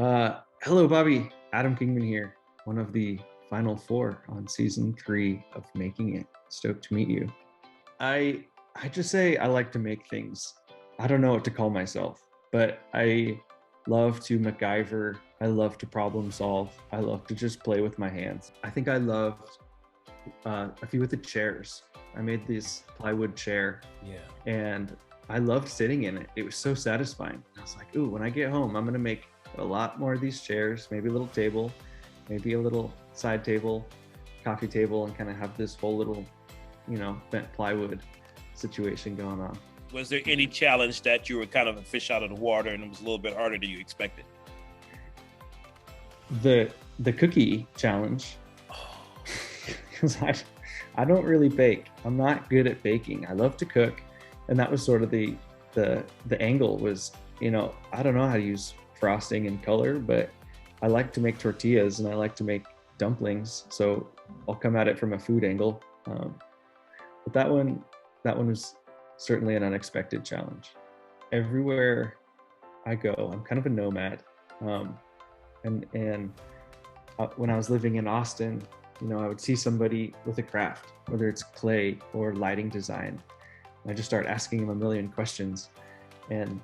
Hello, Bobby. Adam Kingman here, one of the final four on season 3 of Making It. Stoked to meet you. I just say I like to make things. I don't know what to call myself, but I love to MacGyver. I love to problem solve. I love to just play with my hands. I think I loved a few of the chairs. I made this plywood chair, and I loved sitting in it. It was so satisfying. I was like, ooh, when I get home, I'm gonna make a lot more of these chairs, maybe a little table, maybe a little side table, coffee table, and kind of have this whole little, bent plywood situation going on. Was there any challenge that you were kind of a fish out of the water and it was a little bit harder than you expected? The cookie challenge, because I don't really bake. I'm not good at baking. I love to cook, and that was sort of the angle was, I don't know how to use frosting and color, but I like to make tortillas and I like to make dumplings, so I'll come at it from a food angle. But that one was certainly an unexpected challenge. Everywhere I go, I'm kind of a nomad, and when I was living in Austin, I would see somebody with a craft, whether it's clay or lighting design. I just start asking them a million questions, and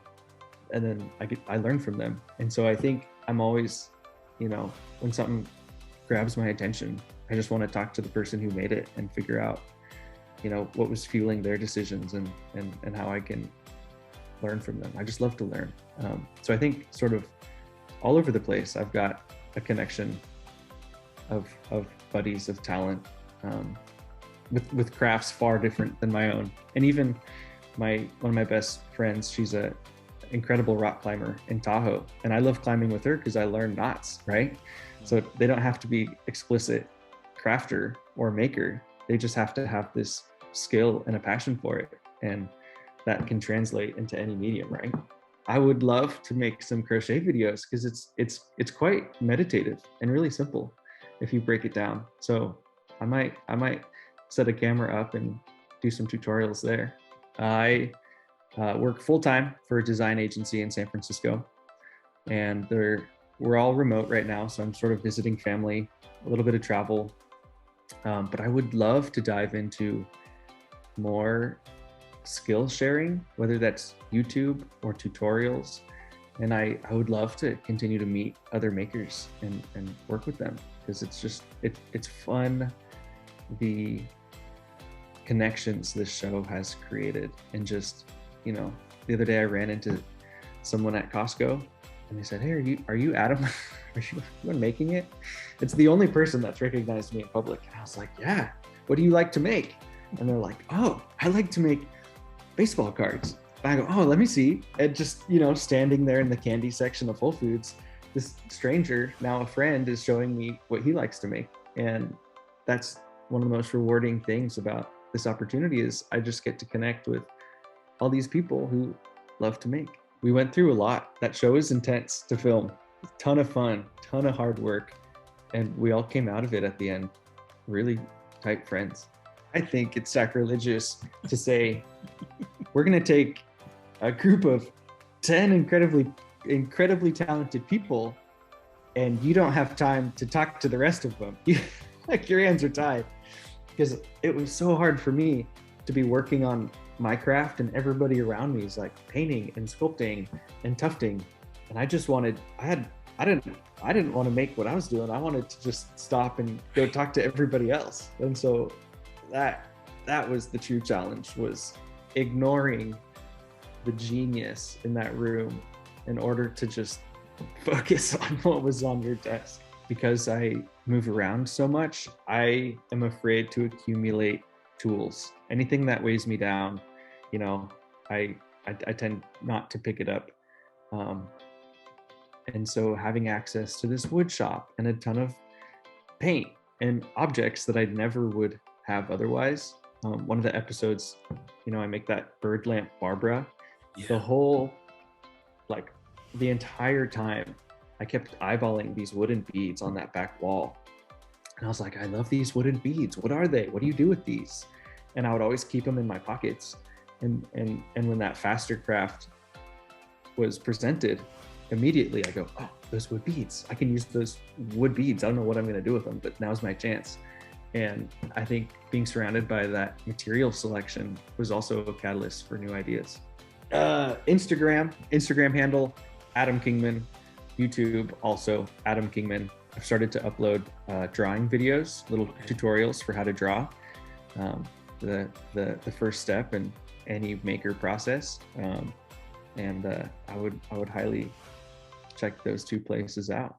then I learn from them. And so I think I'm always, when something grabs my attention, I just want to talk to the person who made it and figure out, what was fueling their decisions and how I can learn from them. I just love to learn. So I think sort of all over the place, I've got a connection of buddies of talent, with crafts far different than my own. And even one of my best friends, she's a incredible rock climber in Tahoe, and I love climbing with her because I learn knots, right? So they don't have to be explicit crafter or maker. They just have to have this skill and a passion for it, and that can translate into any medium, right? I would love to make some crochet videos because it's quite meditative and really simple if you break it down. So I might set a camera up and do some tutorials there. I work full-time for a design agency in San Francisco, and we're all remote right now, so I'm sort of visiting family, a little bit of travel, but I would love to dive into more skill sharing, whether that's YouTube or tutorials, and I would love to continue to meet other makers and work with them, because it's fun, the connections this show has created. And just, the other day I ran into someone at Costco and they said, hey, are you Adam? Are you Making It? It's the only person that's recognized me in public. And I was like, yeah, what do you like to make? And they're like, oh, I like to make baseball cards. And I go, oh, let me see. And just, standing there in the candy section of Whole Foods, this stranger, now a friend, is showing me what he likes to make. And that's one of the most rewarding things about this opportunity, is I just get to connect with all these people who love to make. We went through a lot. That show is intense to film. A ton of fun, ton of hard work. And we all came out of it at the end really tight friends. I think it's sacrilegious to say we're going to take a group of 10 incredibly talented people and you don't have time to talk to the rest of them. Like, your hands are tied, because it was so hard for me to be working on my craft and everybody around me is like painting and sculpting and tufting, and I didn't want to make what I was doing. I wanted to just stop and go talk to everybody else. And so that was the true challenge, was ignoring the genius in that room in order to just focus on what was on your desk. Because I move around so much, I am afraid to accumulate tools. Anything that weighs me down, I tend not to pick it up. And so having access to this wood shop and a ton of paint and objects that I never would have otherwise. One of the episodes, I make that bird lamp Barbara. Yeah. The entire time, I kept eyeballing these wooden beads on that back wall. And I was like, I love these wooden beads. What are they? What do you do with these? And I would always keep them in my pockets. And when that faster craft was presented, immediately I go, oh, those wood beads. I can use those wood beads. I don't know what I'm going to do with them, but now's my chance. And I think being surrounded by that material selection was also a catalyst for new ideas. Instagram handle, Adam Kingman. YouTube, also Adam Kingman. I've started to upload drawing videos, little tutorials for how to draw. The first step in any maker process. And I would highly check those two places out.